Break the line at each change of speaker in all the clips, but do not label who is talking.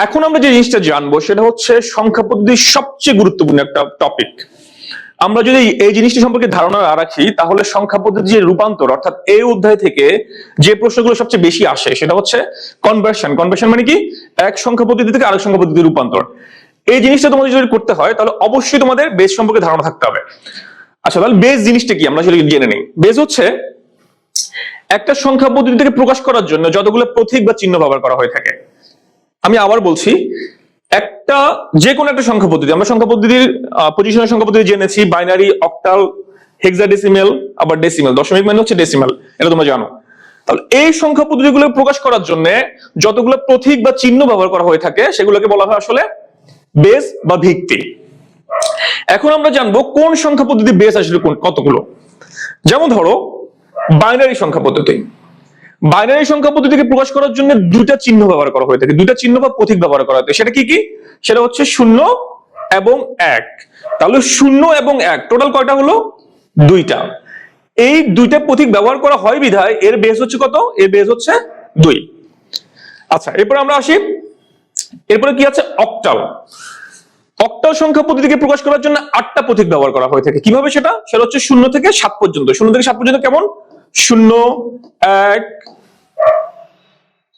এখন আমরা যে জিনিসটা জানবো সেটা হচ্ছে সংখ্যা পদ্ধতির সবচেয়ে গুরুত্বপূর্ণ একটা টপিক। আমরা যদি এই জিনিসটি সম্পর্কে ধারণা না রাখি তাহলে সংখ্যা পদ্ধতির যে রূপান্তর অর্থাৎ এই অধ্যায় থেকে যে প্রশ্নগুলো সবচেয়ে বেশি আসে সেটা হচ্ছে কনভার্সন। কনভার্সন মানে কি? এক সংখ্যা পদ্ধতি থেকে আরেক সংখ্যা পদ্ধতির রূপান্তর। এই জিনিসটা তোমাদের যদি করতে হয় তাহলে অবশ্যই তোমাদের বেস সম্পর্কে ধারণা থাকতে হবে। আচ্ছা, তাহলে বেস জিনিসটা কি আমরা আসলে জেনে নিই। বেস হচ্ছে একটা সংখ্যা পদ্ধতি থেকে প্রকাশ করার জন্য যতগুলো প্রতীক বা চিহ্ন ব্যবহার করা হয়ে থাকে। আমি আবার বলছি, একটা যে কোনো একটা সংখ্যা পদ্ধতি, আমরা সংখ্যা পদ্ধতির পজিশনাল সংখ্যা পদ্ধতি জেনেছি, বাইনারি, অক্টাল, হেক্সাডেসিমাল, আবার ডেসিমাল। দশমিক মানে হচ্ছে ডেসিমাল, এটা তোমরা জানো। তাহলে এই সংখ্যা পদ্ধতিগুলো প্রকাশ করার জন্য যতগুলো প্রতীক বা চিহ্ন ব্যবহার করা হয়ে থাকে সেগুলোকে বলা হয় আসলে বেস বা ভিত্তি। এখন আমরা জানবো কোন সংখ্যা পদ্ধতি বেস আসলে কতগুলো। যেমন ধরো বাইনারি সংখ্যা পদ্ধতি। বাইনারি সংখ্যা পদ্ধতিকে প্রকাশ করার জন্য দুটা চিহ্ন ব্যবহার করা হয়ে থাকে, দুটা চিহ্ন বা প্রতীক ব্যবহার করা হয়ে থাকে। সেটা কি কি? সেটা হচ্ছে 0 এবং 1। তাহলে 0 এবং 1 টোটাল কয়টা হলো? দুইটা। এই দুইটা প্রতীক ব্যবহার করা হয় বিধায় এর বেস হচ্ছে কত? এর বেস হচ্ছে 2। আচ্ছা, এরপর আমরা আসি, এরপরে কি আছে? অক্টাল। অক্টাল সংখ্যা পদ্ধতিকে প্রকাশ করার জন্য 8টা প্রতীক ব্যবহার করা হয়ে থাকে। কিভাবে সেটা? সেটা হচ্ছে 0 থেকে 7 পর্যন্ত। 0 থেকে 7 পর্যন্ত কেমন? 0, 1,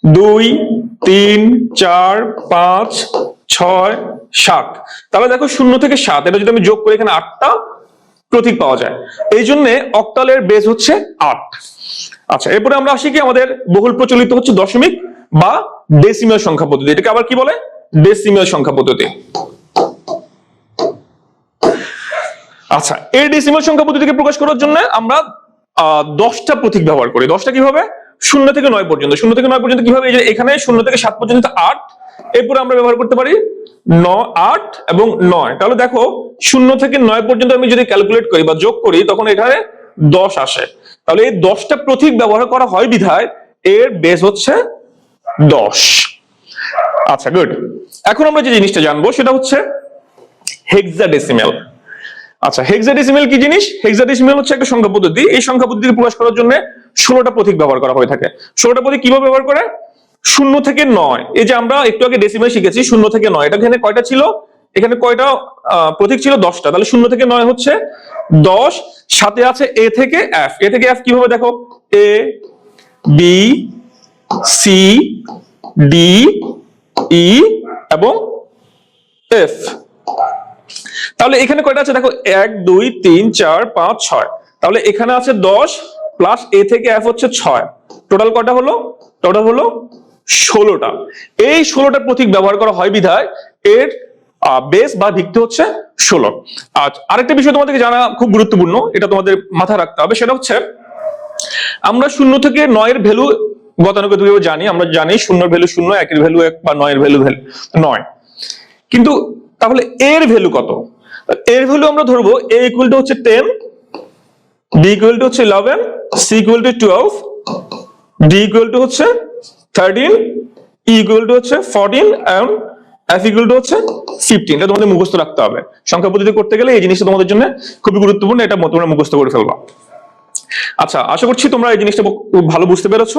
2, 3, 4, 5, 6, 7। তাহলে দেখো 0 থেকে 7, এটা যদি আমি যোগ করি এখানে 8টা প্রতীক পাওয়া যায়। এই জন্য অক্টালের বেস হচ্ছে 8। আচ্ছা, এরপরে আমরা আসি কি, আমাদের বহুল প্রচলিত হচ্ছে দশমিক বা ডেসিমাল সংখ্যা পদ্ধতি। এটাকে আবার কি বলে? ডেসিমাল সংখ্যা পদ্ধতি। আচ্ছা, এই ডেসিমাল সংখ্যা পদ্ধতিকে প্রকাশ করার জন্য আমরা 10টা প্রতীক ব্যবহার করি। 10টা কিভাবে? 0 থেকে 9 পর্যন্ত। 0 থেকে 9 পর্যন্ত কিভাবে? এই যে এখানে 0 থেকে 7 পর্যন্ত 8, এরপরে আমরা ব্যবহার করতে পারি 9, 8 এবং 9। তাহলে দেখো 0 থেকে 9 পর্যন্ত আমি যদি ক্যালকুলেট করি বা যোগ করি তখন এখানে 10 আসে। তাহলে এই 10টা প্রতীক ব্যবহার করা হয় বিধায় এর বেস হচ্ছে 10। আচ্ছা, গুড। এখন আমরা যে জিনিসটা জানবো সেটা হচ্ছে হেক্সাডেসিমাল। আচ্ছা, হেক্সাডেসিমাল কি জিনিস? হেক্সাডেসিমাল হচ্ছে একটা সংখ্যা পদ্ধতি। এই সংখ্যা পদ্ধতিকে প্রকাশ করার জন্য 16টা প্রতীক ব্যবহার করা হয়ে থাকে। 16টা প্রতীক কিভাবে ব্যবহার করে? 0 থেকে 9। এই যে আমরা একটু আগে ডেসিমাল শিখেছি 0 থেকে 9, এটা এখানে কয়টা ছিল? এখানে কয়টা প্রতীক ছিল? 10টা। তাহলে 0 থেকে 9 হচ্ছে 10। সাথে আছে এ থেকে এফ। এ থেকে এফ কিভাবে? দেখো এ, বি, সি, ডি, ই এবং এফ। তাহলে এখানে কয়টা আছে? দেখো 1, 2, 3, 4, 5, 6। তাহলে এখানে আছে 10 প্লাস এ থেকে এফ হচ্ছে 6। টোটাল কয়টা হলো? টোটাল হলো 16টা। এই 16টা প্রতীক ব্যবহার করা হয় বিধায় এর বেস বা ভিত্তি হচ্ছে 16। আচ্ছা, আরেকটা বিষয় তোমাদেরকে জানা খুব গুরুত্বপূর্ণ, এটা তোমাদের মাথায় রাখতে হবে। সেটা হচ্ছে আমরা 0 থেকে 9 এর ভ্যালু গতানুগতিকভাবে জানি। আমরা জানি 0 এর ভ্যালু 0, 1 এর ভ্যালু 1 বা 9 এর ভ্যালু 9। কিন্তু তাহলে এর ভ্যালু কত? এর ভ্যালু আমরা ধরবো a ইকুয়াল টু হচ্ছে 10, b ইকুয়াল টু হচ্ছে 11, c equal to 12, d equal to হচ্ছে 13, e ইকুয়াল টু হচ্ছে 14 এবং f ইকুয়াল টু হচ্ছে 15। এটা তোমাদের মুখস্থ রাখতে হবে। সংখ্যা পদ্ধতি করতে গেলে এই জিনিসটা তোমাদের জন্য খুবই গুরুত্বপূর্ণ, এটা তোমরা মুখস্থ করে ফেলবা। আচ্ছা, আশা করছি তোমরা এই জিনিসটা খুব ভালো বুঝতে পেরেছো।